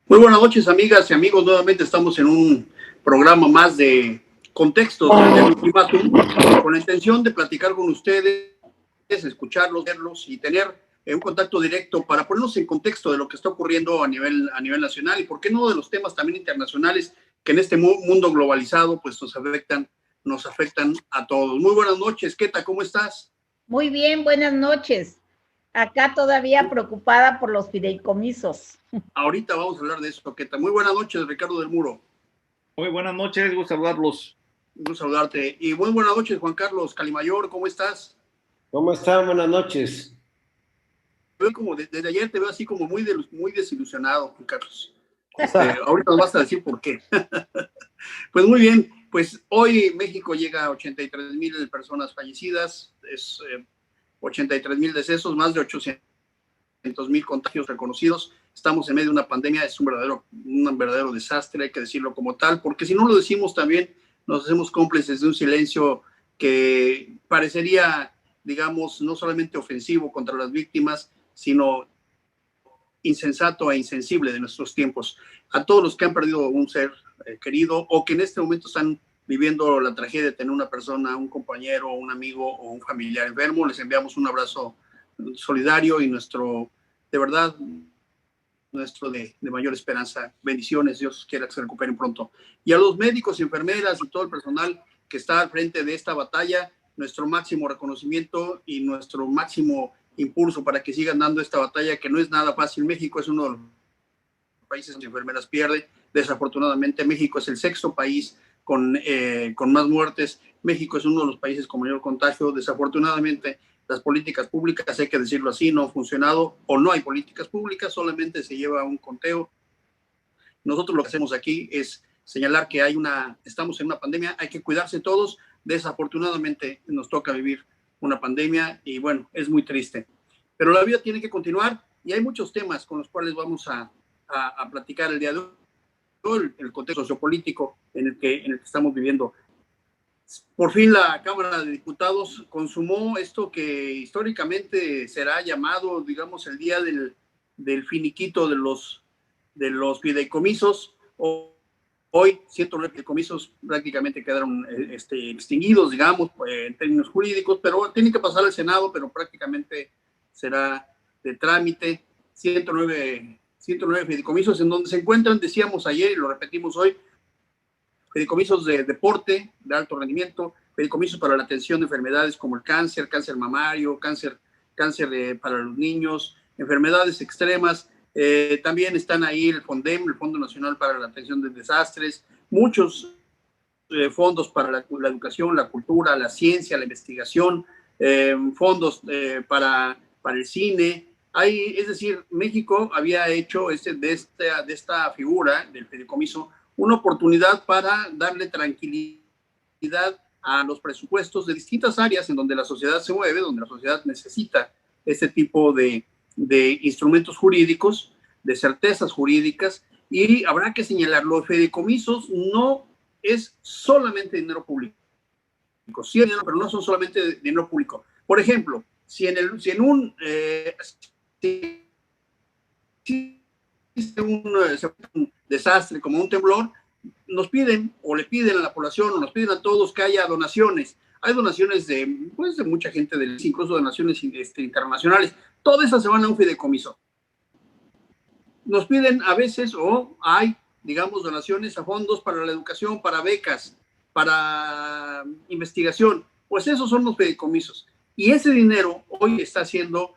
Muy buenas noches, amigas y amigos. Nuevamente estamos en un programa más de contextos del ultimátum, con la intención de platicar con ustedes, escucharlos, verlos y tener un contacto directo para ponernos en contexto de lo que está ocurriendo a nivel nacional y, por qué no, de los temas también internacionales que en este mundo globalizado pues nos afectan a todos. Muy buenas noches, Keta, ¿cómo estás? Muy bien, buenas noches. Acá todavía preocupada por los fideicomisos. Ahorita vamos a hablar de eso, Keta. Muy buenas noches, Ricardo del Muro. Muy buenas noches, gusto saludarlos. Gusto saludarte. Y muy buenas noches, Juan Carlos Calimayor, ¿cómo estás? ¿Cómo están? Buenas noches. Veo como desde ayer te veo así como muy desilusionado, Juan Carlos. Ahorita nos vas a decir por qué. Pues muy bien, pues hoy México llega a 83,000 personas fallecidas, es 83,000 decesos, más de 800,000 contagios reconocidos. Estamos en medio de una pandemia, es un verdadero desastre, hay que decirlo como tal, porque si no lo decimos también nos hacemos cómplices de un silencio que parecería, digamos, no solamente ofensivo contra las víctimas, sino insensato e insensible de nuestros tiempos. A todos los que han perdido un ser querido o que en este momento están viviendo la tragedia de tener una persona, un compañero, un amigo o un familiar enfermo, les enviamos un abrazo solidario y de verdad, nuestro de mayor esperanza. Bendiciones, Dios quiera que se recuperen pronto. Y a los médicos y enfermeras y todo el personal que está al frente de esta batalla, nuestro máximo reconocimiento y nuestro máximo impulso para que sigan dando esta batalla, que no es nada fácil. México es uno de los países donde enfermeras pierde. Desafortunadamente, México es el sexto país con más muertes. México es uno de los países con mayor contagio. Desafortunadamente, las políticas públicas, hay que decirlo así, no han funcionado, o no hay políticas públicas, solamente se lleva un conteo. Nosotros lo que hacemos aquí es señalar que estamos en una pandemia, hay que cuidarse todos. Desafortunadamente nos toca vivir una pandemia y bueno, es muy triste. Pero la vida tiene que continuar y hay muchos temas con los cuales vamos a platicar el día de hoy, el contexto sociopolítico en el que estamos viviendo. Por fin la Cámara de Diputados consumó esto que históricamente será llamado, digamos, el día del finiquito de los fideicomisos. Hoy 109 fideicomisos prácticamente quedaron extinguidos, digamos, en términos jurídicos, pero tienen que pasar al Senado, pero prácticamente será de trámite. 109 fideicomisos en donde se encuentran, decíamos ayer y lo repetimos hoy, fideicomisos de deporte de alto rendimiento, fideicomisos para la atención de enfermedades como el cáncer mamario, cáncer para los niños, enfermedades extremas. También están ahí el FONDEM, el Fondo Nacional para la Atención de Desastres, muchos fondos para la educación, la cultura, la ciencia, la investigación, fondos para el cine. Es decir, México había hecho de esta figura del fideicomiso una oportunidad para darle tranquilidad a los presupuestos de distintas áreas en donde la sociedad se mueve, donde la sociedad necesita este tipo de instrumentos jurídicos, de certezas jurídicas, y habrá que señalar, los fideicomisos no es solamente dinero público, sí hay dinero, pero no son solamente dinero público. Por ejemplo, si un desastre como un temblor, nos piden o le piden a la población o nos piden a todos que haya donaciones. Hay donaciones de mucha gente, incluso donaciones internacionales. Todas esas se van a un fideicomiso. Nos piden a veces, o hay, digamos, donaciones a fondos para la educación, para becas, para investigación. Pues esos son los fideicomisos. Y ese dinero hoy está siendo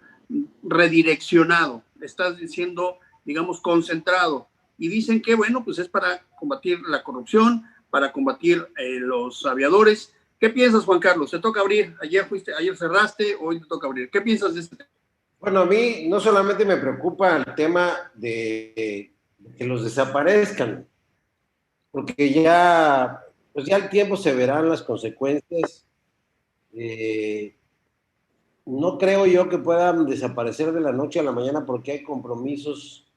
redireccionado, está siendo, digamos, concentrado. Y dicen que, bueno, pues es para combatir la corrupción, para combatir los aviadores. ¿Qué piensas, Juan Carlos? ¿Te toca abrir? Ayer cerraste, hoy te toca abrir. ¿Qué piensas de este tema? Bueno, a mí no solamente me preocupa el tema de que los desaparezcan, porque pues ya el tiempo se verán las consecuencias. No creo yo que puedan desaparecer de la noche a la mañana porque hay compromisos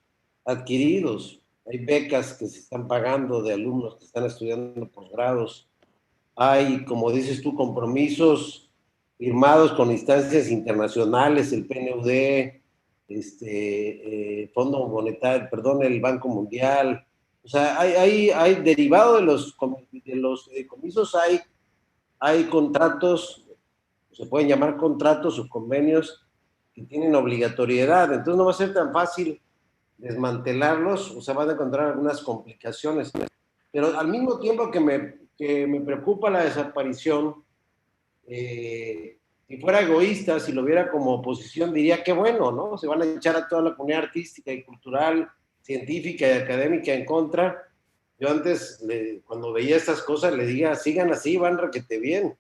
adquiridos. Hay becas que se están pagando de alumnos que están estudiando posgrados. Hay, como dices tú, compromisos firmados con instancias internacionales, el PNUD, Fondo Monetario, perdón, el Banco Mundial. O sea, hay derivado de los fideicomisos, hay contratos, se pueden llamar contratos o convenios que tienen obligatoriedad. Entonces no va a ser tan fácil desmantelarlos, o sea, van a encontrar algunas complicaciones. Pero al mismo tiempo que me preocupa la desaparición, si fuera egoísta, si lo viera como oposición, diría que bueno, ¿no? Se van a echar a toda la comunidad artística y cultural, científica y académica en contra. Yo antes, cuando veía estas cosas, le diga, sigan así, van requete bien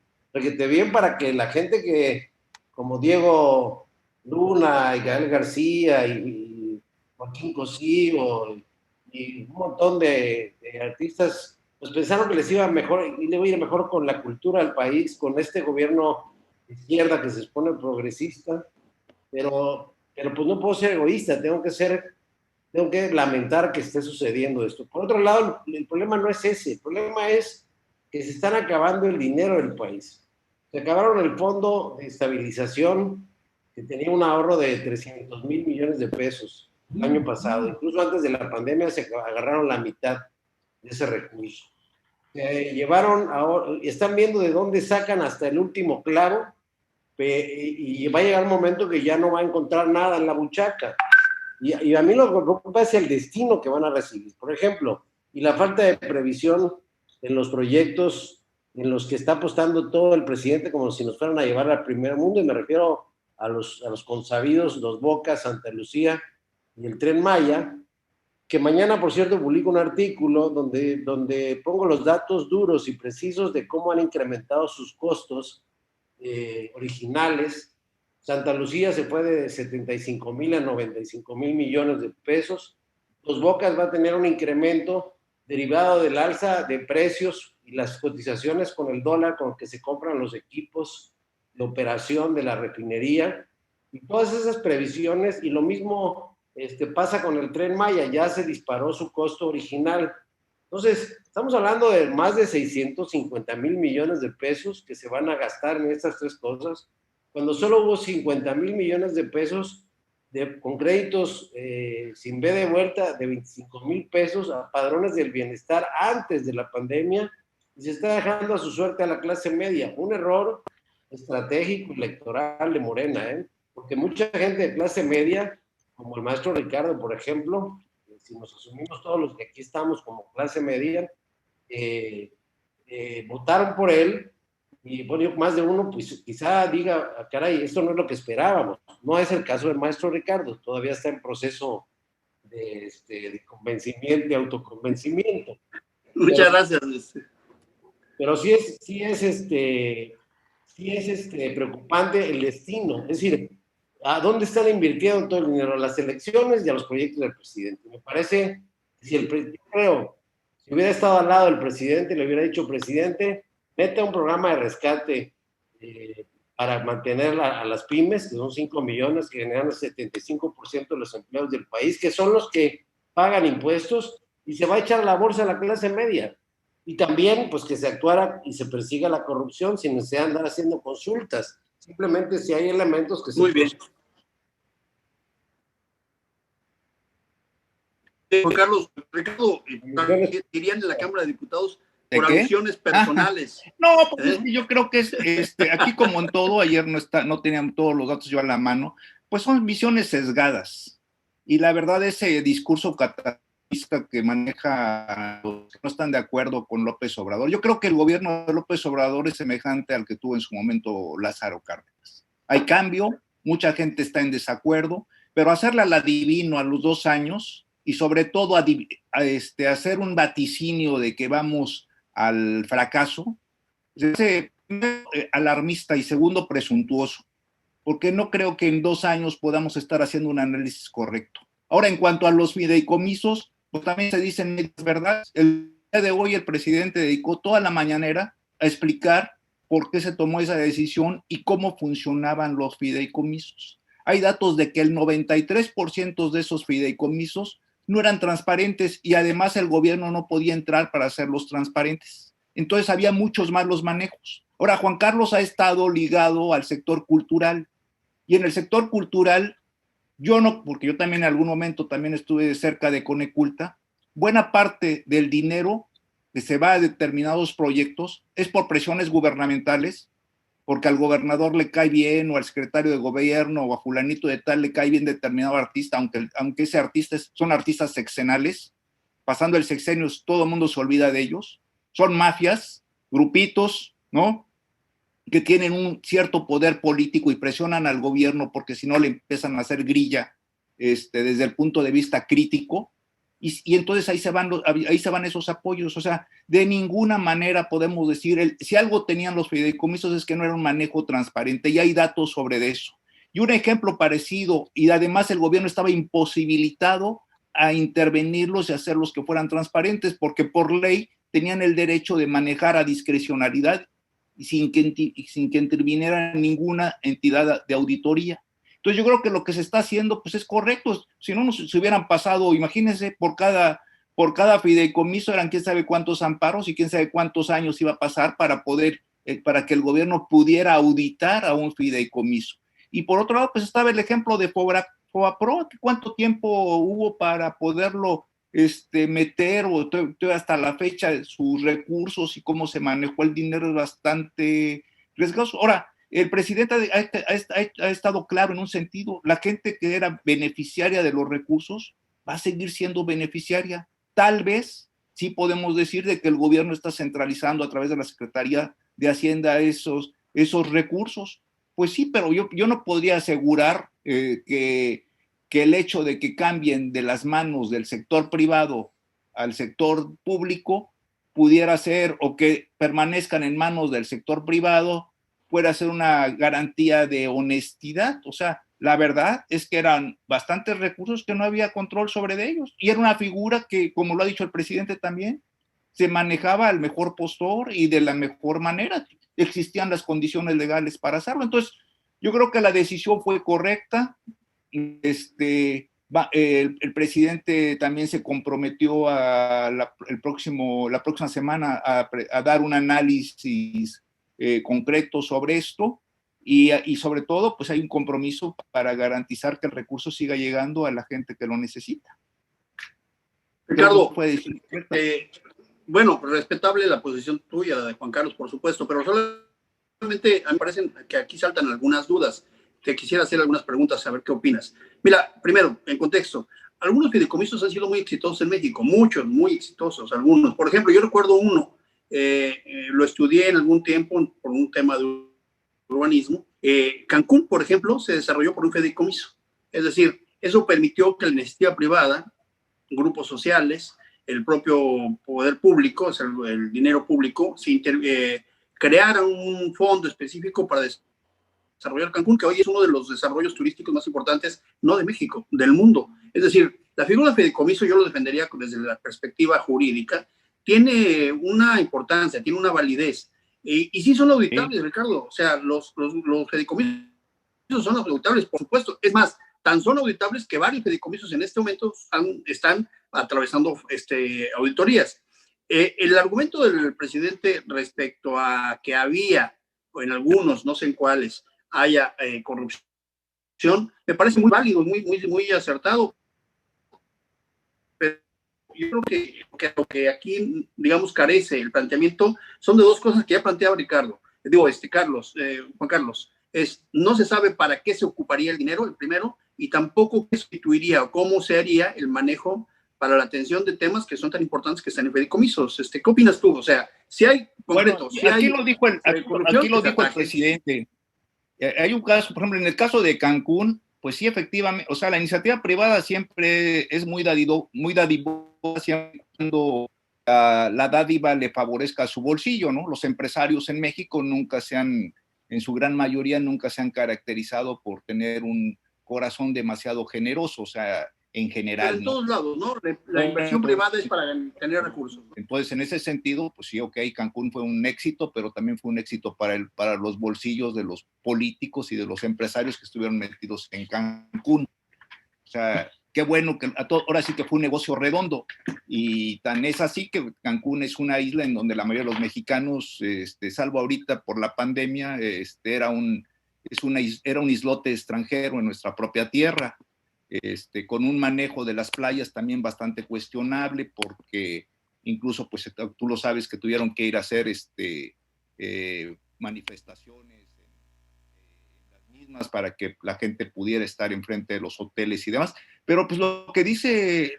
para que la gente que, como Diego Luna y Gael García y Joaquín Cosío y un montón de artistas, pues pensaron que les iba mejor y le iba a ir mejor con la cultura del país, con este gobierno de izquierda que se expone progresista, pero pues no puedo ser egoísta, tengo que lamentar que esté sucediendo esto. Por otro lado, el problema no es ese, el problema es que se están acabando el dinero del país. Se acabaron el fondo de estabilización que tenía un ahorro de 300 mil millones de pesos el año pasado. Incluso antes de la pandemia se agarraron la mitad de ese recurso. Llevaron ahora, están viendo de dónde sacan hasta el último clavo y va a llegar un momento que ya no va a encontrar nada en la buchaca. Y a mí lo que me preocupa es el destino que van a recibir. Por ejemplo, y la falta de previsión en los proyectos en los que está apostando todo el presidente como si nos fueran a llevar al primer mundo, y me refiero a los consabidos, Dos Bocas, Santa Lucía y el Tren Maya, que mañana, por cierto, publico un artículo donde pongo los datos duros y precisos de cómo han incrementado sus costos originales. Santa Lucía se fue de 75 mil a 95 mil millones de pesos. Dos Bocas va a tener un incremento derivado del alza de precios y las cotizaciones con el dólar con el que se compran los equipos de operación de la refinería. Y todas esas previsiones, y lo mismo pasa con el Tren Maya, ya se disparó su costo original. Entonces, estamos hablando de más de 650 mil millones de pesos que se van a gastar en estas tres cosas, cuando solo hubo 50 mil millones de pesos con créditos sin B de vuelta de 25 mil pesos a padrones del bienestar antes de la pandemia, y se está dejando a su suerte a la clase media. Un error estratégico electoral de Morena, porque mucha gente de clase media, como el maestro Ricardo, por ejemplo, si nos asumimos todos los que aquí estamos como clase media, votaron por él. Y bueno, más de uno, pues quizá diga, caray, esto no es lo que esperábamos. No es el caso del maestro Ricardo, todavía está en proceso de convencimiento, de autoconvencimiento. Muchas gracias. Pero sí es preocupante el destino. Es decir, ¿a dónde están invirtiendo todo el dinero? A las elecciones y a los proyectos del presidente. Me parece que si hubiera estado al lado del presidente, le hubiera dicho, presidente, mete un programa de rescate para mantener a las pymes, que son 5 millones, que generan el 75% de los empleos del país, que son los que pagan impuestos, y se va a echar a la bolsa a la clase media. Y también, pues, que se actuara y se persiga la corrupción sin necesidad de andar haciendo consultas. Simplemente si hay elementos que se... Muy bien. Juan Carlos, Ricardo, dirían en la Cámara de Diputados por alusiones personales. No, pues yo creo que es aquí como en todo, ayer no tenían todos los datos yo a la mano, pues son visiones sesgadas. Y la verdad, ese discurso catalanista que maneja los que no están de acuerdo con López Obrador, yo creo que el gobierno de López Obrador es semejante al que tuvo en su momento Lázaro Cárdenas. Hay cambio, mucha gente está en desacuerdo, pero hacerle al adivino a los 2 años y sobre todo hacer un vaticinio de que vamos al fracaso, alarmista y segundo presuntuoso, porque no creo que en 2 años podamos estar haciendo un análisis correcto. Ahora, en cuanto a los fideicomisos, pues también se dicen medias verdades. El día de hoy el presidente dedicó toda la mañanera a explicar por qué se tomó esa decisión y cómo funcionaban los fideicomisos. Hay datos de que el 93% de esos fideicomisos no eran transparentes y además el gobierno no podía entrar para hacerlos transparentes. Entonces había muchos malos manejos. Ahora, Juan Carlos ha estado ligado al sector cultural y en el sector cultural Yo no, porque yo también en algún momento también estuve cerca de Coneculta, buena parte del dinero que se va a determinados proyectos es por presiones gubernamentales, porque al gobernador le cae bien, o al secretario de gobierno, o a fulanito de tal le cae bien determinado artista, aunque ese artista son artistas sexenales, pasando el sexenio todo el mundo se olvida de ellos, son mafias, grupitos, ¿no?, que tienen un cierto poder político y presionan al gobierno porque si no le empiezan a hacer grilla desde el punto de vista crítico, y entonces ahí se van esos apoyos. O sea, de ninguna manera podemos decir, si algo tenían los fideicomisos es que no era un manejo transparente, y hay datos sobre eso. Y un ejemplo parecido, y además el gobierno estaba imposibilitado a intervenirlos y hacerlos que fueran transparentes, porque por ley tenían el derecho de manejar a discrecionalidad y sin que interviniera ninguna entidad de auditoría. Entonces yo creo que lo que se está haciendo pues es correcto. Si no se hubieran pasado, imagínense, por cada fideicomiso eran quién sabe cuántos amparos y quién sabe cuántos años iba a pasar para que el gobierno pudiera auditar a un fideicomiso. Y por otro lado, pues estaba el ejemplo de Fobaproa, cuánto tiempo hubo para poderlo meter, o hasta la fecha sus recursos y cómo se manejó el dinero es bastante riesgoso. Ahora, el presidente ha estado claro en un sentido: la gente que era beneficiaria de los recursos va a seguir siendo beneficiaria. Tal vez sí podemos decir de que el gobierno está centralizando a través de la Secretaría de Hacienda esos recursos. Pues sí, pero yo no podría asegurar que el hecho de que cambien de las manos del sector privado al sector público pudiera ser, o que permanezcan en manos del sector privado, pueda ser una garantía de honestidad. O sea, la verdad es que eran bastantes recursos que no había control sobre ellos, y era una figura que, como lo ha dicho el presidente también, se manejaba al mejor postor y de la mejor manera. Existían las condiciones legales para hacerlo. Entonces, yo creo que la decisión fue correcta. El presidente también se comprometió la próxima semana a dar un análisis concreto sobre esto, y sobre todo pues hay un compromiso para garantizar que el recurso siga llegando a la gente que lo necesita. Ricardo, bueno, respetable la posición tuya, la de Juan Carlos, por supuesto, pero solamente a mí me parece que aquí saltan algunas dudas. Te quisiera hacer algunas preguntas, a ver qué opinas. Mira, primero, en contexto, algunos fideicomisos han sido muy exitosos en México, muchos, muy exitosos, algunos. Por ejemplo, yo recuerdo uno, lo estudié en algún tiempo por un tema de urbanismo. Cancún, por ejemplo, se desarrolló por un fideicomiso. Es decir, eso permitió que la iniciativa privada, grupos sociales, el propio poder público, o sea, el dinero público, creara un fondo específico para desarrollar Cancún, que hoy es uno de los desarrollos turísticos más importantes, no de México, del mundo. Es decir, la figura de fideicomiso yo lo defendería desde la perspectiva jurídica, tiene una importancia, tiene una validez, y sí son auditables, sí, Ricardo. O sea, los fideicomisos son auditables, por supuesto. Es más, tan son auditables que varios fideicomisos en este momento están atravesando auditorías. El argumento del presidente respecto a que había, en algunos, no sé en cuáles, haya corrupción, me parece muy válido, muy acertado. Pero yo creo que lo que aquí, digamos, carece el planteamiento son de dos cosas que ya planteaba Ricardo. Juan Carlos, no se sabe para qué se ocuparía el dinero, el primero, y tampoco qué sustituiría o cómo se haría el manejo para la atención de temas que son tan importantes que están en fideicomisos. ¿Qué opinas tú? O sea, si hay concreto, bueno, aquí lo dijo el presidente. Hay un caso, por ejemplo, en el caso de Cancún, pues sí, efectivamente, o sea, la iniciativa privada siempre es muy dadivosa, siempre cuando la dádiva le favorezca a su bolsillo, ¿no? Los empresarios en México en su gran mayoría, nunca se han caracterizado por tener un corazón demasiado generoso, o sea, en general. Pero en todos lados, ¿no? La inversión privada es para tener recursos. Entonces, en ese sentido, pues sí, ok, Cancún fue un éxito, pero también fue un éxito para los bolsillos de los políticos y de los empresarios que estuvieron metidos en Cancún. O sea, qué bueno que ahora sí que fue un negocio redondo. Y tan es así que Cancún es una isla en donde la mayoría de los mexicanos, salvo ahorita por la pandemia, era un islote extranjero en nuestra propia tierra. con un manejo de las playas también bastante cuestionable, porque incluso, pues tú lo sabes, que tuvieron que ir a hacer manifestaciones en las mismas para que la gente pudiera estar enfrente de los hoteles y demás. Pero pues lo que dice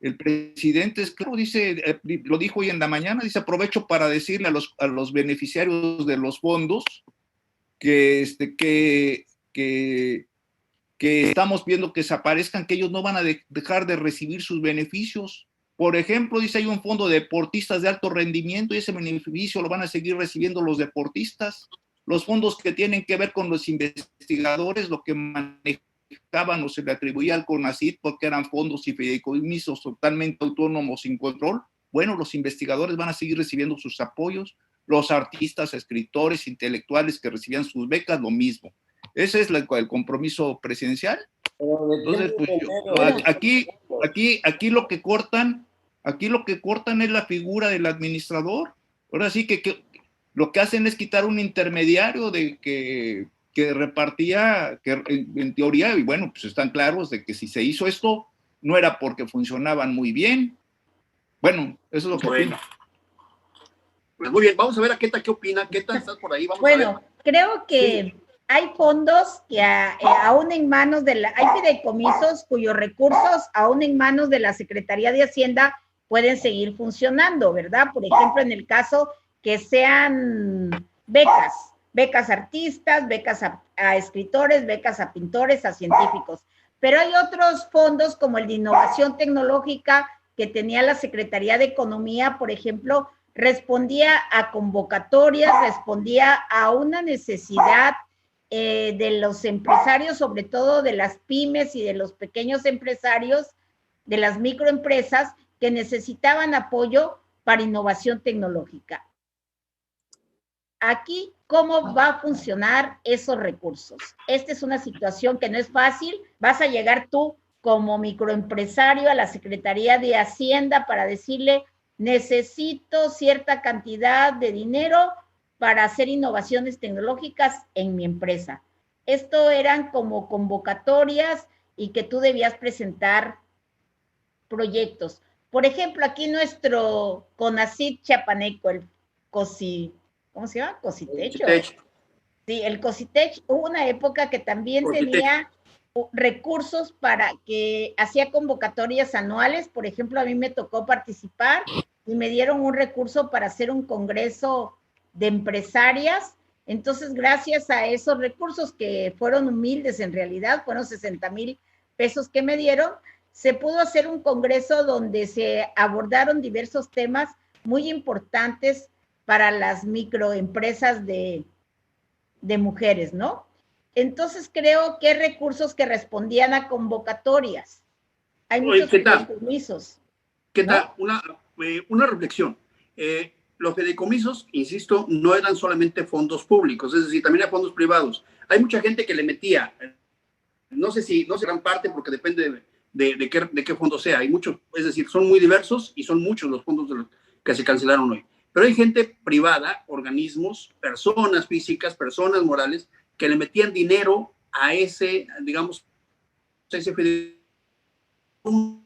el presidente es claro, dice, lo dijo hoy en la mañana, dice: aprovecho para decirle a los beneficiarios de los fondos que estamos viendo que desaparezcan, que ellos no van a dejar de recibir sus beneficios. Por ejemplo, dice, hay un fondo de deportistas de alto rendimiento y ese beneficio lo van a seguir recibiendo los deportistas. Los fondos que tienen que ver con los investigadores, lo que manejaban o se le atribuía al CONACYT porque eran fondos y fideicomisos totalmente autónomos, sin control. Bueno, los investigadores van a seguir recibiendo sus apoyos, los artistas, escritores, intelectuales que recibían sus becas, lo mismo. Ese es el compromiso presidencial. Entonces, pues aquí lo que cortan es la figura del administrador. Ahora sí que lo que hacen es quitar un intermediario que repartía, que en teoría, y bueno, pues están claros de que si se hizo esto, no era porque funcionaban muy bien. Bueno, eso es lo que opino. Pues muy bien, vamos a ver a Queta qué opina. Queta, ¿estás por ahí? Vamos a ver. Creo que hay fondos que aún en manos hay fideicomisos cuyos recursos aún en manos de la Secretaría de Hacienda pueden seguir funcionando, ¿verdad? Por ejemplo, en el caso que sean becas a artistas, becas a escritores, becas a pintores, a científicos. Pero hay otros fondos como el de innovación tecnológica que tenía la Secretaría de Economía, por ejemplo, respondía a convocatorias, respondía a una necesidad de los empresarios, sobre todo de las pymes y de los pequeños empresarios, de las microempresas que necesitaban apoyo para innovación tecnológica. Aquí, ¿cómo va a funcionar esos recursos? Esta es una situación que no es fácil. Vas a llegar tú como microempresario a la Secretaría de Hacienda para decirle: necesito cierta cantidad de dinero para hacer innovaciones tecnológicas en mi empresa. Esto eran como convocatorias y que tú debías presentar proyectos. Por ejemplo, aquí nuestro CONACYT Chiapaneco, el ¿cómo se llama? Cositecho. Sí, el Cositech, hubo una época que también tenía recursos para que hacía convocatorias anuales. Por ejemplo, a mí me tocó participar y me dieron un recurso para hacer un congreso de empresarias. Entonces, gracias a esos recursos que fueron humildes en realidad, fueron 60,000 pesos que me dieron, se pudo hacer un congreso donde se abordaron diversos temas muy importantes para las microempresas de mujeres, ¿no? Entonces, creo que hay recursos que respondían a convocatorias. Hay muchos fideicomisos. ¿Qué tal? Una reflexión. Los fideicomisos, insisto, no eran solamente fondos públicos, es decir, también eran fondos privados. Hay mucha gente que le metía, no sé gran parte, porque depende de qué fondo sea. Hay muchos, es decir, son muy diversos y son muchos los fondos que se cancelaron hoy. Pero hay gente privada, organismos, personas físicas, personas morales, que le metían dinero a ese, digamos, a ese fideicomiso.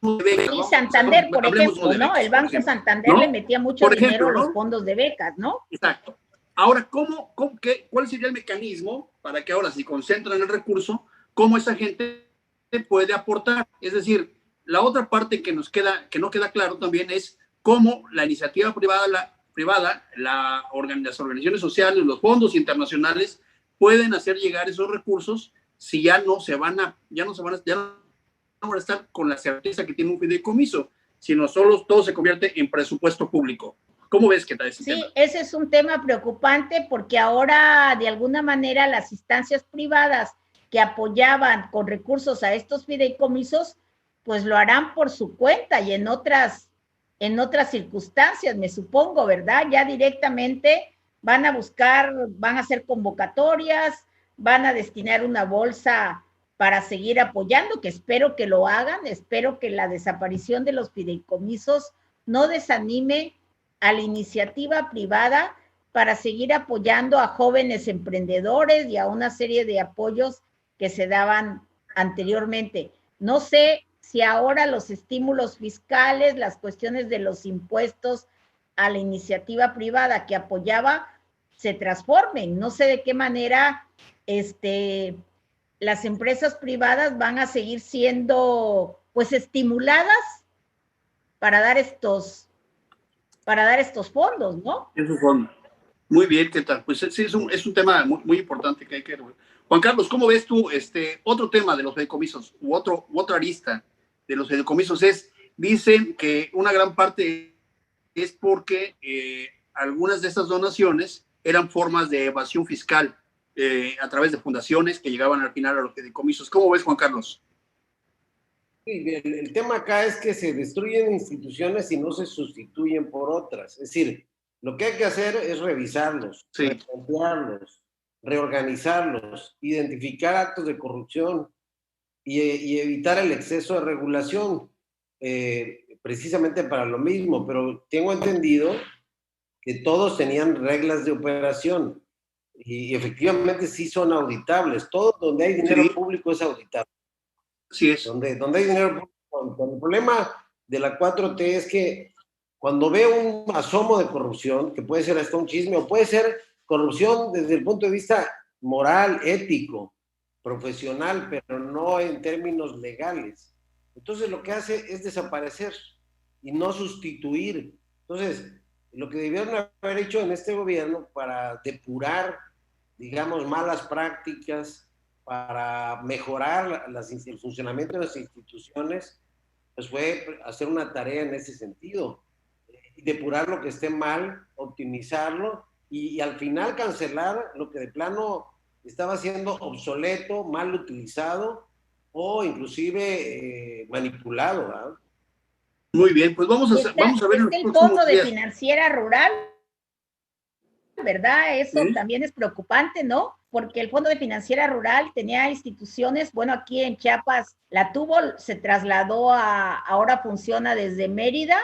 Y Santander, por ejemplo, ¿no? El Banco Santander le metía mucho dinero a los fondos de becas, ¿no? Exacto. Ahora, ¿cuál sería el mecanismo para que ahora, si concentran el recurso, cómo esa gente puede aportar? Es decir, la otra parte que no queda claro también es cómo la iniciativa privada, las organizaciones sociales, los fondos internacionales pueden hacer llegar esos recursos si ya no van a estar con la certeza que tiene un fideicomiso, sino solo todo se convierte en presupuesto público. ¿Cómo ves que está ese tema? Sí, ese es un tema preocupante porque ahora, de alguna manera, las instancias privadas que apoyaban con recursos a estos fideicomisos, pues lo harán por su cuenta y en otras circunstancias, me supongo, ¿verdad? Ya directamente van a hacer convocatorias, van a destinar una bolsa para seguir apoyando, que espero que lo hagan. Espero que la desaparición de los fideicomisos no desanime a la iniciativa privada para seguir apoyando a jóvenes emprendedores y a una serie de apoyos que se daban anteriormente. No sé si ahora los estímulos fiscales, las cuestiones de los impuestos a la iniciativa privada que apoyaba, se transformen. No sé de qué manera las empresas privadas van a seguir siendo pues estimuladas para dar estos fondos, ¿no? Esos fondos. Muy bien, ¿qué tal? Pues sí, es un tema muy, muy importante que hay que... Juan Carlos, ¿cómo ves tú otro tema de los fideicomisos u otra arista de los fideicomisos dicen que una gran parte es porque algunas de estas donaciones eran formas de evasión fiscal a través de fundaciones que llegaban al final a los fideicomisos? ¿Cómo ves, Juan Carlos? Sí, el tema acá es que se destruyen instituciones y no se sustituyen por otras. Es decir, lo que hay que hacer es revisarlos, sí, replantearlos, reorganizarlos, identificar actos de corrupción y evitar el exceso de regulación, precisamente para lo mismo. Pero tengo entendido que todos tenían reglas de operación y efectivamente sí son auditables. Todo donde hay dinero público es auditable. Sí es. Donde hay dinero público. El problema de la 4T es que cuando veo un asomo de corrupción, que puede ser hasta un chisme, o puede ser corrupción desde el punto de vista moral, ético, profesional, pero no en términos legales. Entonces lo que hace es desaparecer y no sustituir. Entonces, lo que debieron haber hecho en este gobierno para depurar, digamos, malas prácticas, para mejorar el funcionamiento de las instituciones, pues fue hacer una tarea en ese sentido, depurar lo que esté mal, optimizarlo y al final cancelar lo que de plano estaba siendo obsoleto, mal utilizado o inclusive manipulado, ¿verdad? Muy bien, pues vamos a ver en los el próximos fondo días. de financiera rural, ¿verdad? Eso también es preocupante, ¿no? Porque el Fondo de Financiera Rural tenía instituciones, bueno, aquí en Chiapas la tuvo, se trasladó ahora funciona desde Mérida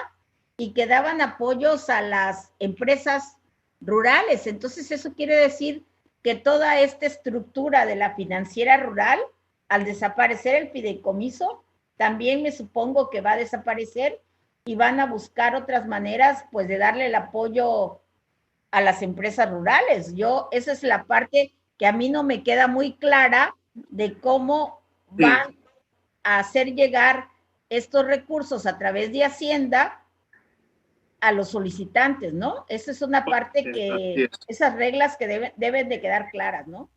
y que daban apoyos a las empresas rurales. Entonces eso quiere decir que toda esta estructura de la financiera rural, al desaparecer el fideicomiso, también me supongo que va a desaparecer y van a buscar otras maneras, pues, de darle el apoyo a las empresas rurales. Esa es la parte que a mí no me queda muy clara de cómo van a hacer llegar estos recursos a través de Hacienda a los solicitantes, ¿no? Esa es una parte que, esas reglas que deben de quedar claras, ¿no?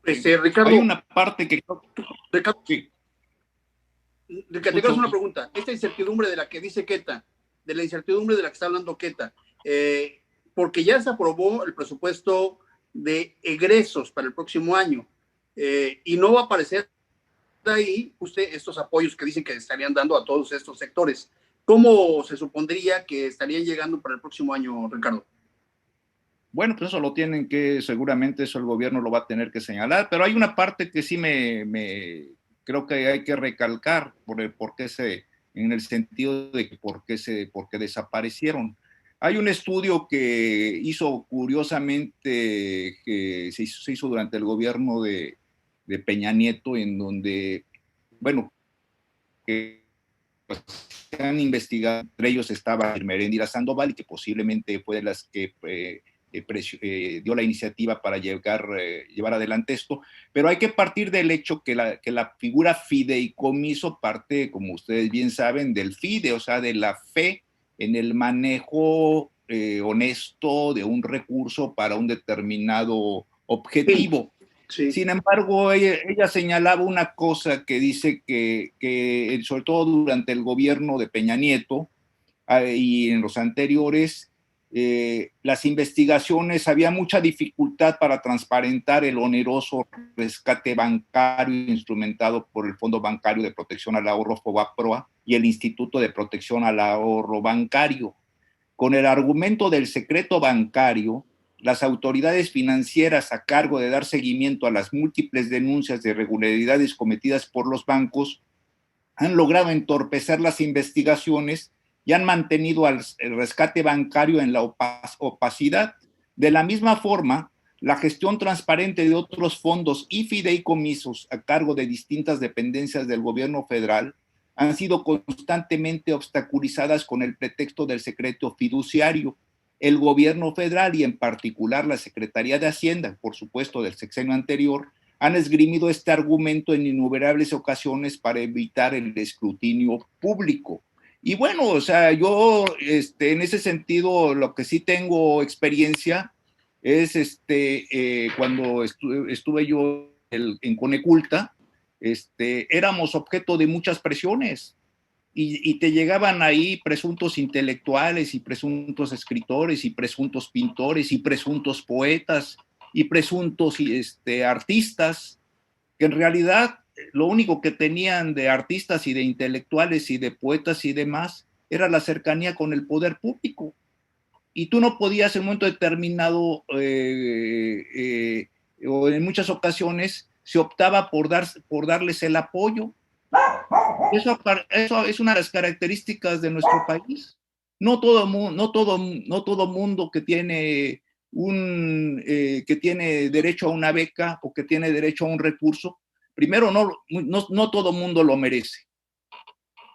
Ricardo, hay una parte que... Ricardo, sí. De que te hagas una pregunta. Esta incertidumbre de la que dice Queta, de la incertidumbre de la que está hablando Queta, porque ya se aprobó el presupuesto de egresos para el próximo año y no va a aparecer de ahí estos apoyos que dicen que estarían dando a todos estos sectores. ¿Cómo se supondría que estarían llegando para el próximo año, Ricardo? Bueno, pues eso lo tienen que, seguramente eso el gobierno lo va a tener que señalar, pero hay una parte que sí me creo que hay que recalcar en el sentido de por qué desaparecieron. Hay un estudio que hizo curiosamente, que se hizo durante el gobierno de Peña Nieto, en donde, bueno, que pues, se han investigado, entre ellos estaba Merendira Sandoval, y que posiblemente fue de las que dio la iniciativa para llevar adelante esto, pero hay que partir del hecho que la figura fideicomiso parte, como ustedes bien saben, del fide, o sea, de la fe en el manejo honesto de un recurso para un determinado objetivo. Sí. Sin embargo, ella señalaba una cosa que dice que sobre todo durante el gobierno de Peña Nieto y en los anteriores, las investigaciones, había mucha dificultad para transparentar el oneroso rescate bancario instrumentado por el Fondo Bancario de Protección al Ahorro, FOBAPROA, y el Instituto de Protección al Ahorro Bancario. Con el argumento del secreto bancario, las autoridades financieras a cargo de dar seguimiento a las múltiples denuncias de irregularidades cometidas por los bancos han logrado entorpecer las investigaciones y han mantenido el rescate bancario en la opacidad. De la misma forma, La gestión transparente de otros fondos y fideicomisos a cargo de distintas dependencias del gobierno federal han sido constantemente obstaculizadas con el pretexto del secreto fiduciario. El gobierno federal y en particular la Secretaría de Hacienda, por supuesto del sexenio anterior, han esgrimido este argumento en innumerables ocasiones para evitar el escrutinio público. Y bueno, o sea, yo en ese sentido lo que sí tengo experiencia es cuando estuve yo en Coneculta, éramos objeto de muchas presiones y te llegaban ahí presuntos intelectuales y presuntos escritores y presuntos pintores y presuntos poetas y presuntos artistas que en realidad lo único que tenían de artistas y de intelectuales y de poetas y demás era la cercanía con el poder público. Y tú no podías en un momento determinado o en muchas ocasiones se optaba por darles el apoyo. Eso es una de las características de nuestro país. No todo mundo que tiene que tiene derecho a una beca o que tiene derecho a un recurso, primero no todo mundo lo merece,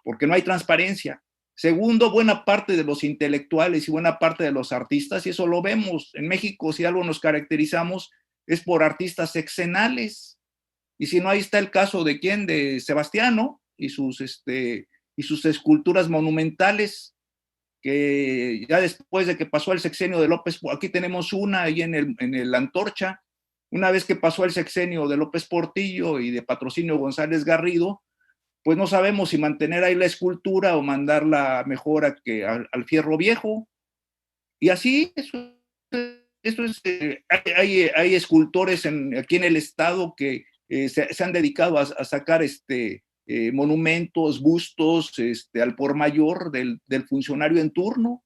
porque no hay transparencia. Segundo, buena parte de los intelectuales y buena parte de los artistas, y eso lo vemos en México, si algo nos caracterizamos, es por artistas exenales. Y si no, ahí está el caso de ¿quién? De Sebastiano y sus esculturas monumentales, que ya después de que pasó el sexenio de López, aquí tenemos una ahí en el Antorcha, una vez que pasó el sexenio de López Portillo y de Patrocinio González Garrido, pues no sabemos si mantener ahí la escultura o mandarla mejor al fierro viejo. Y así, hay escultores aquí en el estado que se han dedicado a sacar monumentos, bustos al por mayor del funcionario en turno.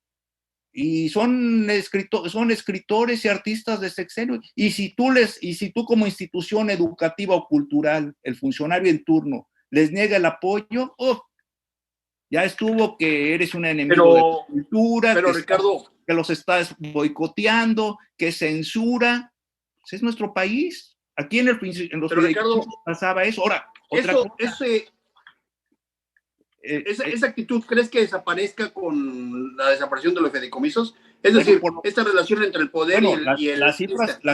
Y son escritores y artistas de sexenio. Y si tú como institución educativa o cultural, el funcionario en turno, les niega el apoyo, ya estuvo que eres un enemigo de la cultura, pero Ricardo, que los estás boicoteando, que censura. Pues es nuestro país. Aquí en los Ricardo, pasaba eso. Ahora, esa actitud, ¿crees que desaparezca con la desaparición de los fideicomisos? Es decir, esta relación entre el poder y el... Las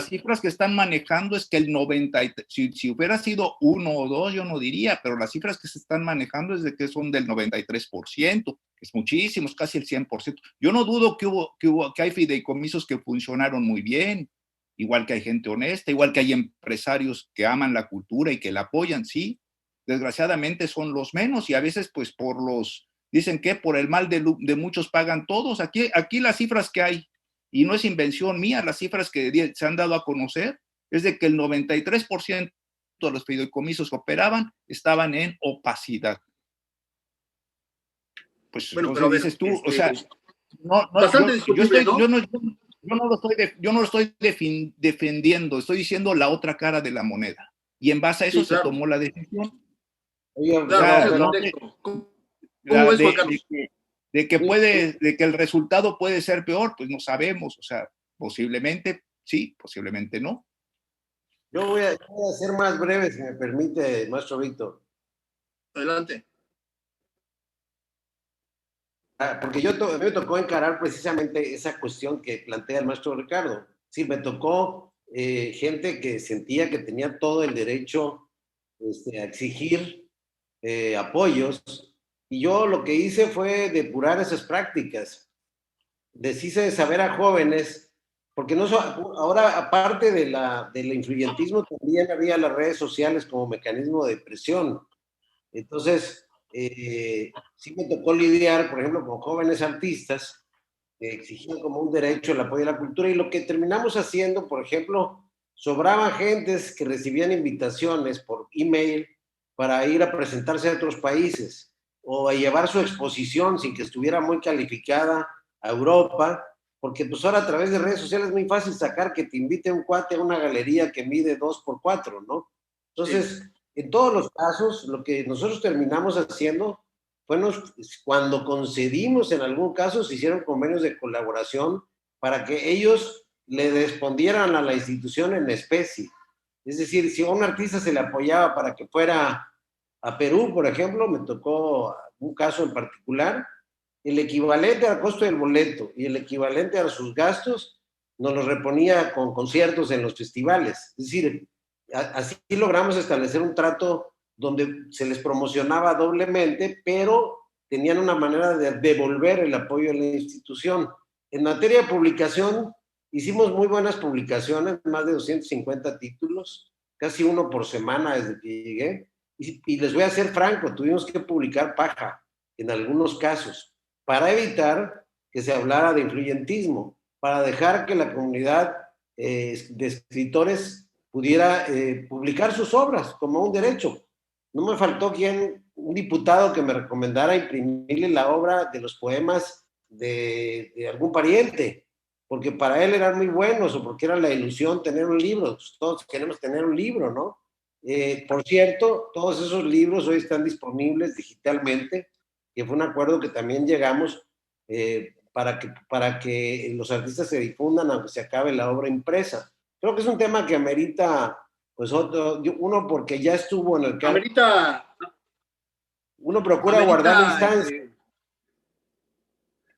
cifras que están manejando es que el 90%, si hubiera sido 1 o 2, yo no diría, pero las cifras que se están manejando es de que son del 93%, es muchísimo, es casi el 100%. Yo no dudo que hay fideicomisos que funcionaron muy bien, igual que hay gente honesta, igual que hay empresarios que aman la cultura y que la apoyan, sí. Desgraciadamente son los menos y a veces pues dicen que por el mal de muchos pagan todos. Aquí las cifras que hay, y no es invención mía, las cifras que se han dado a conocer, es de que el 93% de los fideicomisos que operaban estaban en opacidad. Pues bueno, pero dices tú, o sea, yo no lo estoy defendiendo, estoy diciendo la otra cara de la moneda. Y en base a eso se tomó la decisión. De que el resultado puede ser peor, pues no sabemos, o sea, posiblemente sí, posiblemente no. Yo voy a ser más breve, si me permite, maestro Víctor. Adelante. Porque me tocó encarar precisamente esa cuestión que plantea el maestro Ricardo. Sí, me tocó gente que sentía que tenía todo el derecho a exigir apoyos, y yo lo que hice fue depurar esas prácticas. Les hice saber a jóvenes, porque ahora aparte del influyentismo también había las redes sociales como mecanismo de presión. Entonces sí me tocó lidiar, por ejemplo, con jóvenes artistas que exigían como un derecho el apoyo a la cultura, y lo que terminamos haciendo, por ejemplo, sobraban gentes que recibían invitaciones por email para ir a presentarse a otros países o a llevar su exposición sin que estuviera muy calificada a Europa, porque pues ahora a través de redes sociales es muy fácil sacar que te invite un cuate a una galería que mide 2x4, ¿no? Entonces, sí, en todos los casos, lo que nosotros terminamos haciendo fue cuando concedimos en algún caso, se hicieron convenios de colaboración para que ellos le respondieran a la institución en especie. Es decir, si a un artista se le apoyaba para que fuera a Perú, por ejemplo, me tocó un caso en particular, el equivalente al costo del boleto y el equivalente a sus gastos nos lo reponía con conciertos en los festivales. Es decir, así logramos establecer un trato donde se les promocionaba doblemente, pero tenían una manera de devolver el apoyo a la institución. En materia de publicación, hicimos muy buenas publicaciones, más de 250 títulos, casi uno por semana desde que llegué. Y les voy a ser franco, tuvimos que publicar paja en algunos casos para evitar que se hablara de influyentismo, para dejar que la comunidad de escritores pudiera publicar sus obras como un derecho. No me faltó un diputado que me recomendara imprimirle la obra de los poemas de algún pariente, porque para él eran muy buenos o porque era la ilusión tener un libro. Todos queremos tener un libro, ¿no? Por cierto, todos esos libros hoy están disponibles digitalmente, que fue un acuerdo que también llegamos para que los artistas se difundan aunque se acabe la obra impresa. Creo que es un tema que amerita, pues uno porque ya estuvo en el campo. Uno procura guardar distancia.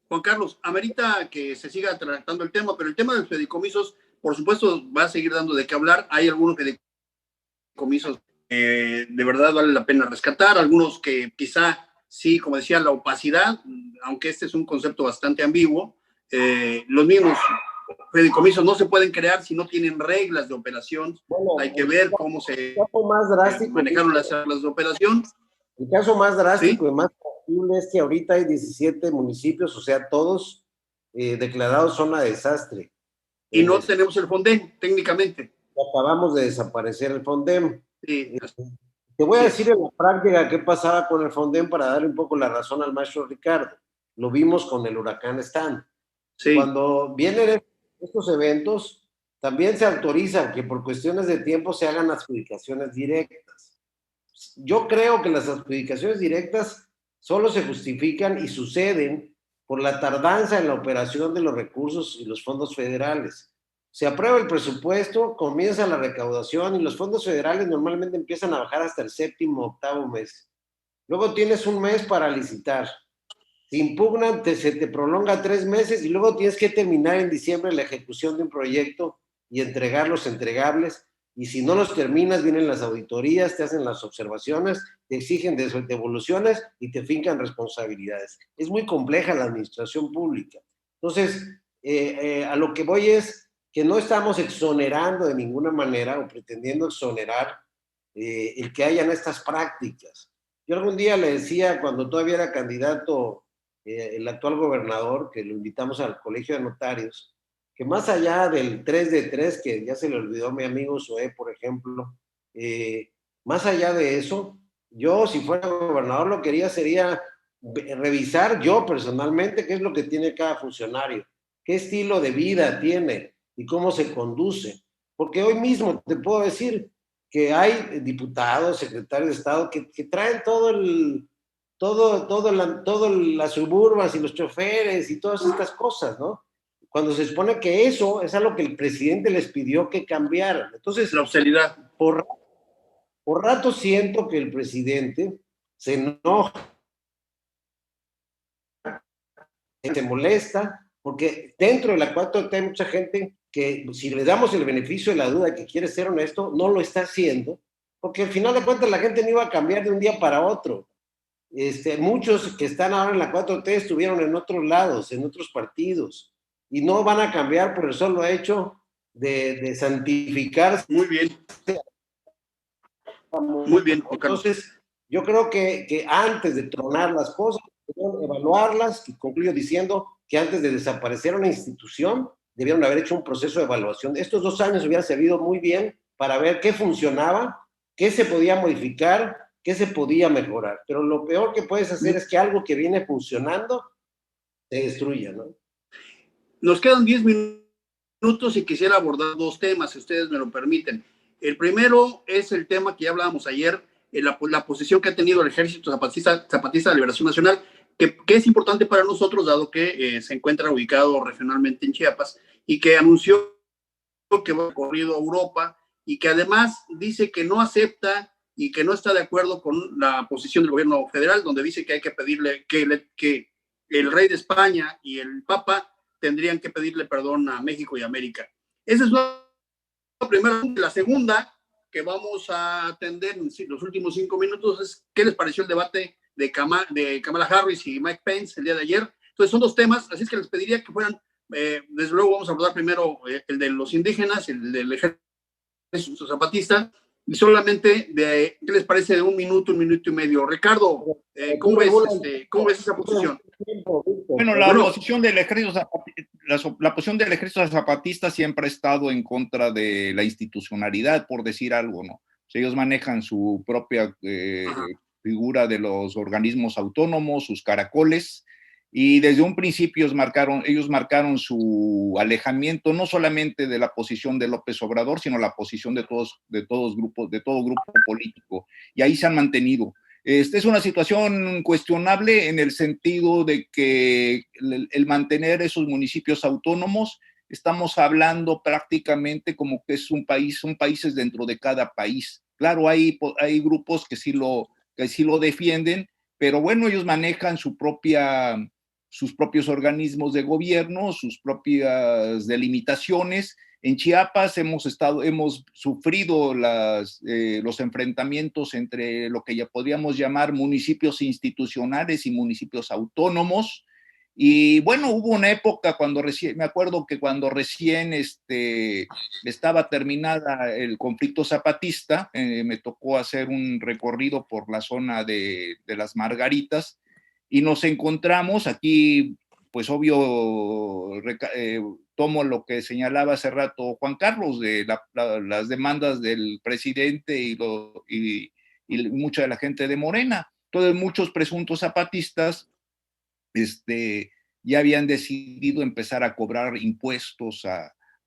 Juan Carlos, amerita que se siga tratando el tema, pero el tema de los fideicomisos, por supuesto, va a seguir dando de qué hablar. Hay algunos fideicomisos de verdad vale la pena rescatar, algunos que quizá sí, como decía, la opacidad, aunque este es un concepto bastante ambiguo, los mismos fideicomisos no se pueden crear si no tienen reglas de operación. Bueno, hay que ver cómo se manejaron las de operación. El caso más drástico, ¿sí?, y más posible es que ahorita hay 17 municipios, o sea, todos declarados zona de desastre. Y no tenemos el FONDEM, técnicamente. Acabamos de desaparecer el FONDEM. Sí. Te voy a decir en la práctica qué pasaba con el FONDEM para darle un poco la razón al maestro Ricardo. Lo vimos con el huracán Stan. Sí. Cuando vienen estos eventos, también se autoriza que por cuestiones de tiempo se hagan adjudicaciones directas. Yo creo que las adjudicaciones directas solo se justifican y suceden por la tardanza en la operación de los recursos y los fondos federales. Se aprueba el presupuesto, comienza la recaudación y los fondos federales normalmente empiezan a bajar hasta el 7º, 8º mes. Luego tienes un mes para licitar. Se impugnan, se te prolonga 3 meses y luego tienes que terminar en diciembre la ejecución de un proyecto y entregar los entregables. Y si no los terminas, vienen las auditorías, te hacen las observaciones, te exigen devoluciones y te fincan responsabilidades. Es muy compleja la administración pública. Entonces, a lo que voy es que no estamos exonerando de ninguna manera o pretendiendo exonerar el que hayan estas prácticas. Yo algún día le decía, cuando todavía era candidato el actual gobernador, que lo invitamos al Colegio de Notarios, que más allá del 3 de 3, que ya se le olvidó a mi amigo Zoé, por ejemplo, más allá de eso, yo si fuera gobernador lo que quería sería revisar yo personalmente qué es lo que tiene cada funcionario, qué estilo de vida tiene y cómo se conduce. Porque hoy mismo te puedo decir que hay diputados, secretarios de Estado que traen las suburbas y los choferes y todas estas cosas, ¿no? Cuando se supone que eso es algo que el presidente les pidió que cambiaran. Entonces, la austeridad. Por rato siento que el presidente se enoja, se molesta, porque dentro de la 4T hay mucha gente que, si le damos el beneficio de la duda que quiere ser honesto, no lo está haciendo, porque al final de cuentas la gente no iba a cambiar de un día para otro. Muchos que están ahora en la 4T estuvieron en otros lados, en otros partidos, y no van a cambiar por el solo hecho de santificarse. Muy bien. Muy bien. Entonces, yo creo que antes de tronar las cosas, evaluarlas, y concluyo diciendo que antes de desaparecer una institución, debieron haber hecho un proceso de evaluación. Estos 2 años hubieran servido muy bien para ver qué funcionaba, qué se podía modificar, qué se podía mejorar. Pero lo peor que puedes hacer es que algo que viene funcionando se destruya, ¿no? Nos quedan 10 minutos y quisiera abordar 2 temas, si ustedes me lo permiten. El primero es el tema que ya hablábamos ayer, la posición que ha tenido el Ejército Zapatista de Liberación Nacional, que es importante para nosotros, dado que se encuentra ubicado regionalmente en Chiapas, y que anunció que va recorrido a Europa y que además dice que no acepta y que no está de acuerdo con la posición del gobierno federal, donde dice que hay que pedirle que el rey de España y el Papa tendrían que pedirle perdón a México y América. Esa es la primera. La segunda que vamos a atender en los últimos 5 minutos es qué les pareció el debate de Kamala Harris y Mike Pence el día de ayer. Entonces son 2 temas, así es que les pediría que fueran, desde luego vamos a abordar primero el de los indígenas, el del ejército zapatista, y solamente de qué les parece de 1 minuto, 1 minuto y medio. Ricardo, ¿cómo ves esa posición? Bueno, la posición del ejército la posición del ejército zapatista siempre ha estado en contra de la institucionalidad, por decir algo, ¿no? O sea, ellos manejan su propia figura de los organismos autónomos, sus caracoles, y desde un principio ellos marcaron su alejamiento no solamente de la posición de López Obrador, sino la posición de todo grupo político, y ahí se han mantenido. Es una situación cuestionable en el sentido de que el mantener esos municipios autónomos, estamos hablando prácticamente como que es un país, son países dentro de cada país. Claro, hay grupos que sí lo defienden, pero bueno, ellos manejan sus propios organismos de gobierno, sus propias delimitaciones. En Chiapas hemos sufrido los enfrentamientos entre lo que ya podríamos llamar municipios institucionales y municipios autónomos. Y bueno, hubo una época me acuerdo que cuando recién estaba terminada el conflicto zapatista, me tocó hacer un recorrido por la zona de las Margaritas y nos encontramos aquí, pues obvio, tomo lo que señalaba hace rato Juan Carlos de las demandas del presidente y mucha de la gente de Morena. Entonces muchos presuntos zapatistas ya habían decidido empezar a cobrar impuestos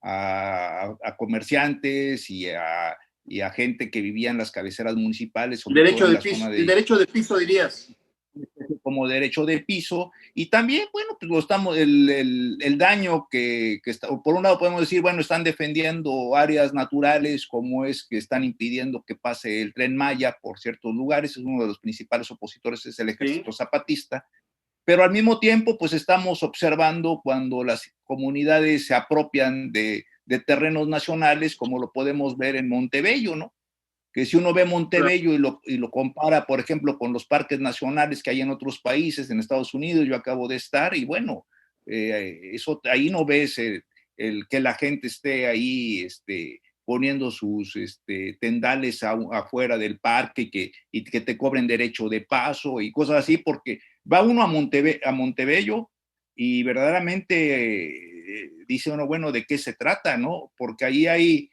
a comerciantes y a gente que vivía en las cabeceras municipales. El derecho de piso dirías. Como derecho de piso, y también, bueno, pues el daño que está, por un lado podemos decir, bueno, están defendiendo áreas naturales, como es que están impidiendo que pase el Tren Maya por ciertos lugares, es uno de los principales opositores, es el ejército zapatista, pero al mismo tiempo, pues estamos observando cuando las comunidades se apropian de terrenos nacionales, como lo podemos ver en Montebello, ¿no? Que si uno ve Montebello y lo compara, por ejemplo, con los parques nacionales que hay en otros países, en Estados Unidos, yo acabo de estar, y bueno, eso ahí no ves el que la gente esté ahí poniendo sus tendales afuera del parque y que te cobren derecho de paso y cosas así, porque va uno a Montebello y verdaderamente dice uno, bueno, ¿de qué se trata, no? Porque ahí hay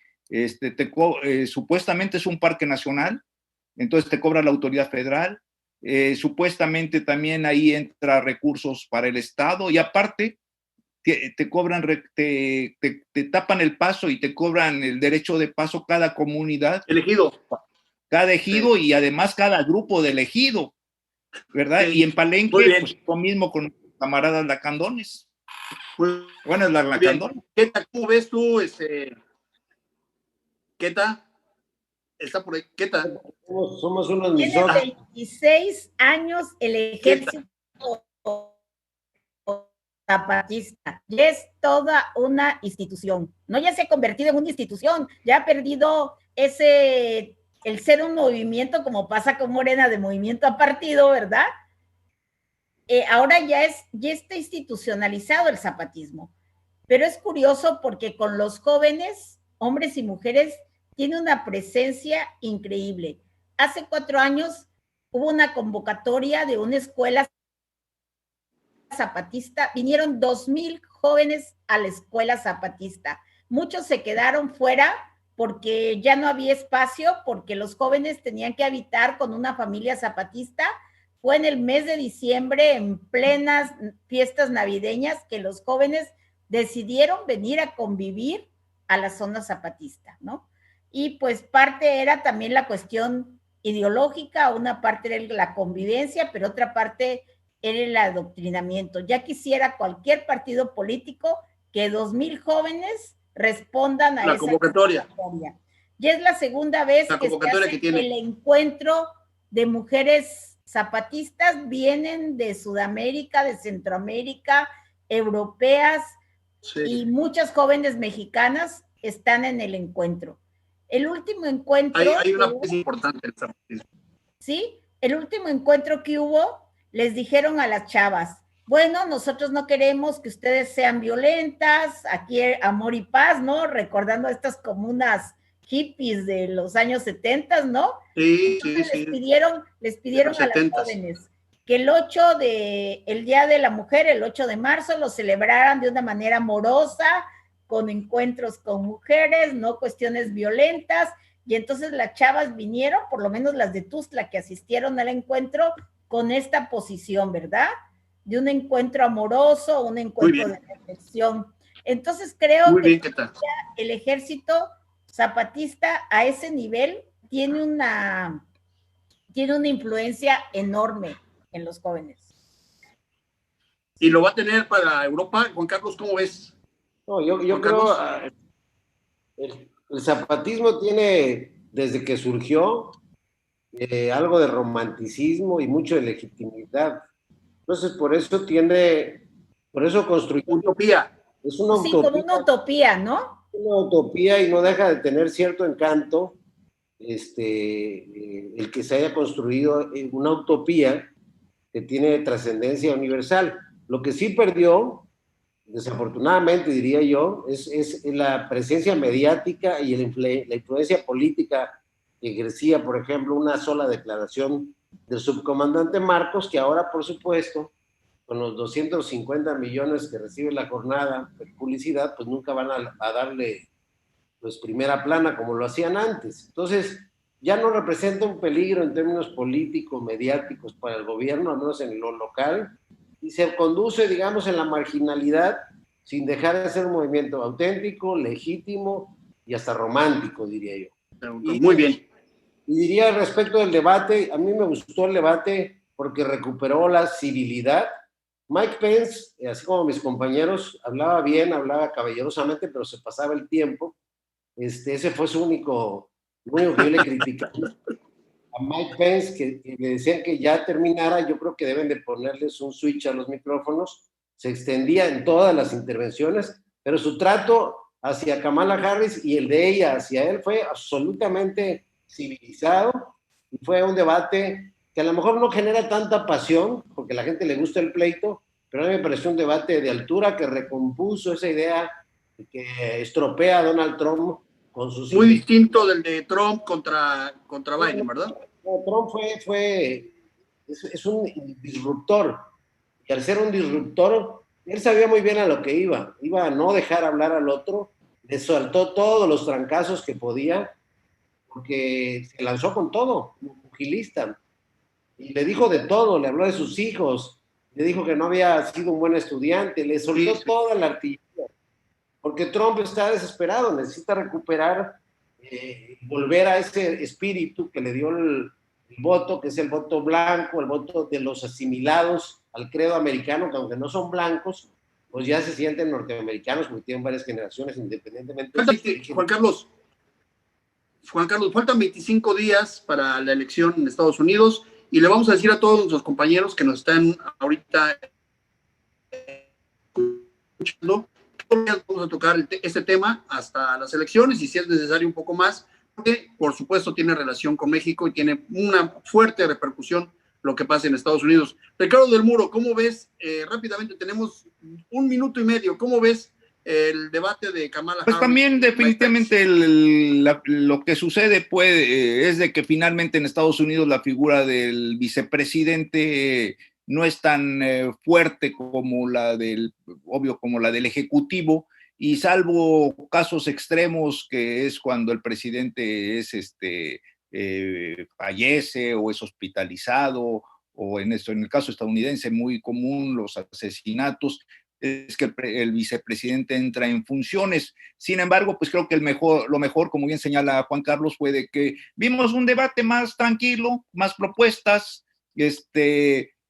supuestamente es un parque nacional, entonces te cobra la autoridad federal, supuestamente también ahí entra recursos para el Estado y aparte te cobran, te tapan el paso y te cobran el derecho de paso cada comunidad. Cada ejido sí. Y además cada grupo del ejido, ¿verdad? Sí. Y en Palenque, pues lo mismo con camaradas lacandones. Bueno, las lacandones. ¿Cómo ves tú, Queta? Está por ahí. Queta. Somos unos misoginos. Tiene 26 años el ejército zapatista. Y es toda una institución. No ya se ha convertido en una institución, ya ha perdido el ser un movimiento, como pasa con Morena, de movimiento a partido, ¿verdad? Ahora ya está institucionalizado el zapatismo. Pero es curioso porque con los jóvenes, hombres y mujeres, tiene una presencia increíble. Hace 4 años hubo una convocatoria de una escuela zapatista, vinieron 2,000 jóvenes a la escuela zapatista. Muchos se quedaron fuera porque ya no había espacio, porque los jóvenes tenían que habitar con una familia zapatista. Fue en el mes de diciembre, en plenas fiestas navideñas, que los jóvenes decidieron venir a convivir a la zona zapatista, ¿no? Y pues parte era también la cuestión ideológica, una parte era la convivencia, pero otra parte era el adoctrinamiento. Ya quisiera cualquier partido político que 2,000 jóvenes respondan a la esa convocatoria. Y es la segunda vez La que se convocatoria hace que tiene. el encuentro de mujeres zapatistas, vienen de Sudamérica, de Centroamérica, europeas, Sí. y muchas jóvenes mexicanas están en el encuentro. El último encuentro... Hay una pieza importante en el zapatismo. ¿Sí? El último encuentro que hubo, les dijeron a las chavas, bueno, nosotros no queremos que ustedes sean violentas, aquí amor y paz, ¿no? Recordando estas comunas hippies de los años 70, ¿no? Sí, Entonces sí. les pidieron a las jóvenes que el Día de la Mujer, el 8 de marzo, lo celebraran de una manera amorosa, con encuentros con mujeres, no cuestiones violentas, y entonces las chavas vinieron, por lo menos las de Tuxtla que asistieron al encuentro, con esta posición, ¿verdad? De un encuentro amoroso, un encuentro de reflexión. Entonces creo que el ejército zapatista a ese nivel tiene una influencia enorme en los jóvenes. ¿Y lo va a tener para Europa? Juan Carlos, ¿cómo ves? No, yo creo el zapatismo tiene, desde que surgió, algo de romanticismo y mucho de legitimidad. Entonces, por eso construyó... Utopía. Es una sí, utopía, como una utopía, ¿no? Una utopía y no deja de tener cierto encanto el que se haya construido una utopía que tiene trascendencia universal. Lo que sí perdió, desafortunadamente diría yo, es la presencia mediática y la influencia política que ejercía, por ejemplo, una sola declaración del subcomandante Marcos, que ahora, por supuesto, con los 250 millones que recibe la jornada de publicidad, pues nunca van a darle pues primera plana como lo hacían antes. Entonces, ya no representa un peligro en términos políticos, mediáticos para el gobierno, al menos en lo local, y se conduce, digamos, en la marginalidad, sin dejar de ser un movimiento auténtico, legítimo y hasta romántico, diría yo. Muy bien. Y diría respecto del debate, a mí me gustó el debate porque recuperó la civilidad. Mike Pence, así como mis compañeros, hablaba bien, hablaba caballerosamente, pero se pasaba el tiempo. Ese fue su único que yo le criticaba a Mike Pence, que le decían que ya terminara. Yo creo que deben de ponerles un switch a los micrófonos. Se extendía en todas las intervenciones, pero su trato hacia Kamala Harris y el de ella hacia él fue absolutamente civilizado, y fue un debate que a lo mejor no genera tanta pasión, porque a la gente le gusta el pleito, pero a mí me pareció un debate de altura que recompuso esa idea que estropea a Donald Trump con sus... Muy distinto del de Trump contra Biden, ¿verdad? Trump es un disruptor, y al ser un disruptor, él sabía muy bien a lo que iba a no dejar hablar al otro, le soltó todos los trancazos que podía, porque se lanzó con todo, un pugilista, y le dijo de todo, le habló de sus hijos, le dijo que no había sido un buen estudiante, le soltó toda la artillería, porque Trump está desesperado, necesita recuperar, volver a ese espíritu que le dio el voto, que es el voto blanco, el voto de los asimilados al credo americano, que aunque no son blancos, pues ya se sienten norteamericanos, porque tienen varias generaciones independientemente. Juan Carlos, faltan 25 días para la elección en Estados Unidos, y le vamos a decir a todos nuestros compañeros que nos están ahorita escuchando, vamos a tocar este tema hasta las elecciones, y si es necesario un poco más, porque por supuesto tiene relación con México y tiene una fuerte repercusión lo que pasa en Estados Unidos. Ricardo del Muro, ¿cómo ves? Rápidamente, tenemos 1 minuto y medio, ¿cómo ves el debate de Kamala Harris? Pues también definitivamente lo que sucede es de que finalmente en Estados Unidos la figura del vicepresidente no es tan fuerte como como la del ejecutivo, y salvo casos extremos, que es cuando el presidente fallece o es hospitalizado, o en el caso estadounidense muy común, los asesinatos, es que el vicepresidente entra en funciones. Sin embargo, pues creo que lo mejor, como bien señala Juan Carlos, fue de que vimos un debate más tranquilo, más propuestas,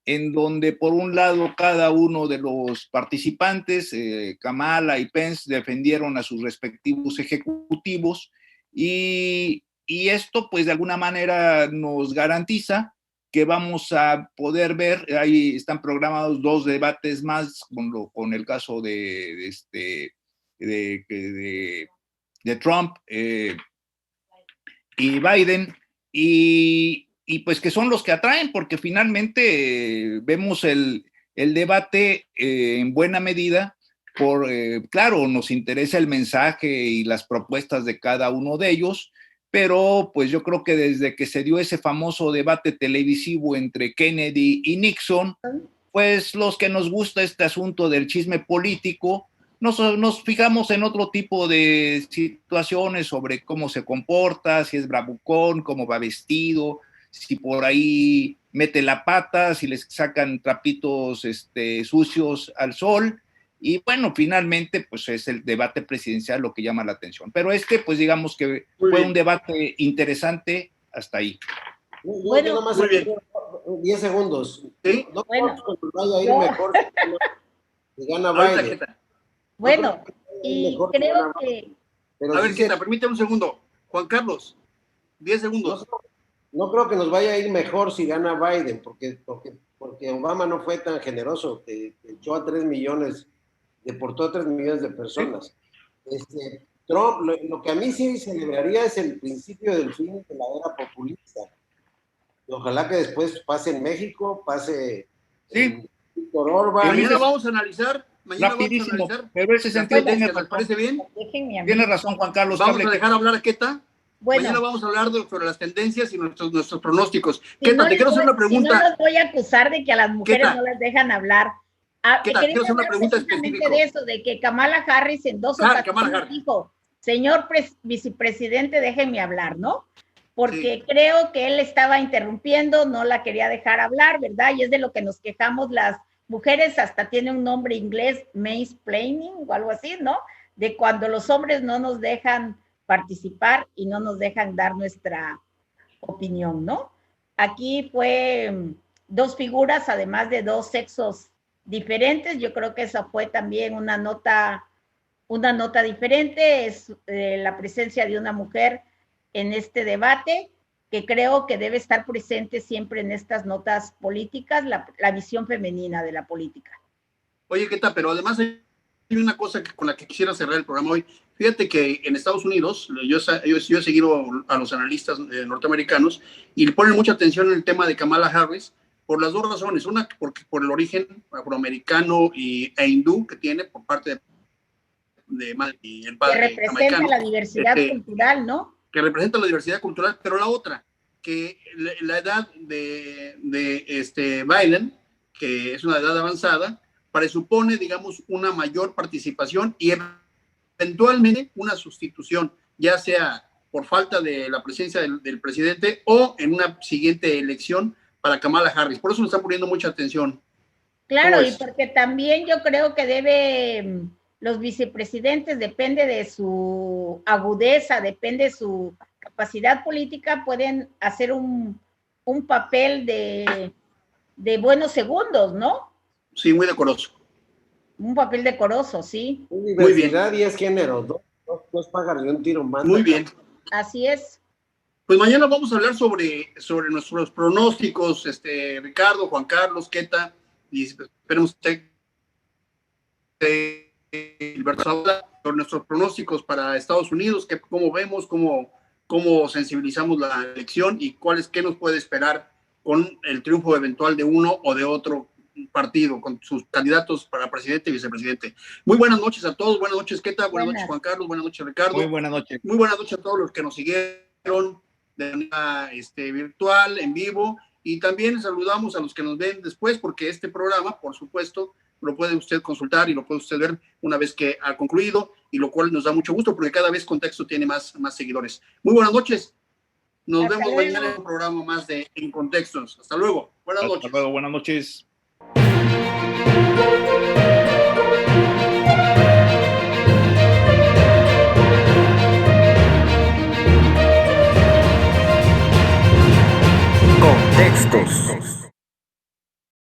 en donde por un lado cada uno de los participantes, Kamala y Pence, defendieron a sus respectivos ejecutivos y esto pues de alguna manera nos garantiza que vamos a poder ver, ahí están programados 2 debates más con el caso de Trump y Biden, y pues que son los que atraen, porque finalmente vemos el debate en buena medida claro, nos interesa el mensaje y las propuestas de cada uno de ellos, pero pues yo creo que desde que se dio ese famoso debate televisivo entre Kennedy y Nixon, pues los que nos gusta este asunto del chisme político, nos fijamos en otro tipo de situaciones sobre cómo se comporta, si es bravucón, cómo va vestido, si por ahí mete la pata, si les sacan trapitos sucios al sol. Y bueno, finalmente, pues es el debate presidencial lo que llama la atención. Pero pues digamos que fue un debate interesante hasta ahí. Bueno, nomás 10 segundos. ¿Sí? No bueno, creo que vaya a ir mejor si gana Biden. Bueno, y creo que... A ver, Queta, permítame un segundo. Juan Carlos, 10 segundos. No creo que nos vaya a ir mejor si gana Biden, porque Obama no fue tan generoso, echó a 3 millones, deportó a 3 millones de personas. Trump, lo que a mí sí celebraría es el principio del fin de la era populista. Ojalá que después pase en México, pase en Víctor Orbán. Mañana vamos a analizar. Rapidísimo, pero ese sentido tiene razón. ¿Parece bien? Tiene razón, Juan Carlos. Vamos a dejar hablar a Queta. Bueno, mañana vamos a hablar sobre las tendencias y nuestros pronósticos. Si Queta, te quiero hacer una pregunta. No los voy a acusar de que a las mujeres Queta, no las dejan hablar. Queta, quiero hacer una pregunta específica. De eso, de que Kamala Harris en 2 ocasiones dijo, señor vicepresidente, déjeme hablar, ¿no? Porque creo que él estaba interrumpiendo, no la quería dejar hablar, ¿verdad? Y es de lo que nos quejamos las mujeres, hasta tiene un nombre inglés, mansplaining o algo así, ¿no? De cuando los hombres no nos dejan participar y no nos dejan dar nuestra opinión, ¿no? Aquí fue 2 figuras, además de 2 sexos diferentes. Yo creo que esa fue también una nota diferente, es la presencia de una mujer en este debate, que creo que debe estar presente siempre en estas notas políticas, la visión femenina de la política. Oye, ¿qué tal? Pero además hay una cosa con la que quisiera cerrar el programa hoy. Fíjate que en Estados Unidos, yo he seguido a los analistas norteamericanos y le ponen mucha atención en el tema de Kamala Harris por las 2 razones. Una, porque por el origen afroamericano e hindú que tiene por parte de madre y el padre. Que representa la diversidad cultural, ¿no? Que representa la diversidad cultural, pero la otra, que la edad de Biden, que es una edad avanzada, presupone, digamos, una mayor participación y eventualmente una sustitución, ya sea por falta de la presencia del presidente o en una siguiente elección para Kamala Harris. Por eso le están poniendo mucha atención. Claro, y porque también yo creo que los vicepresidentes, depende de su agudeza, depende de su capacidad política, pueden hacer un papel de buenos segundos, ¿no? Sí, muy decoroso. Un papel decoroso, sí. Muy bien. Y es género, dos pájaros de un tiro más. Muy bien. Así es. Pues mañana vamos a hablar sobre nuestros pronósticos, Ricardo, Juan Carlos, Queta, y esperemos que sobre nuestros pronósticos para Estados Unidos, cómo vemos, cómo sensibilizamos la elección y qué nos puede esperar con el triunfo eventual de uno o de otro partido, con sus candidatos para presidente y vicepresidente. Muy buenas noches a todos, buenas noches Queta, buenas noches Juan Carlos, buenas noches Ricardo. Muy buenas noches. Muy buenas noches a todos los que nos siguieron de manera virtual, en vivo, y también saludamos a los que nos ven después, porque este programa, por supuesto, lo puede usted consultar y lo puede usted ver una vez que ha concluido, y lo cual nos da mucho gusto, porque cada vez Contexto tiene más seguidores. Muy buenas noches. Nos vemos mañana en un programa más de En Contextos. Hasta luego. Buenas noches. Hasta luego, buenas noches. Contextos.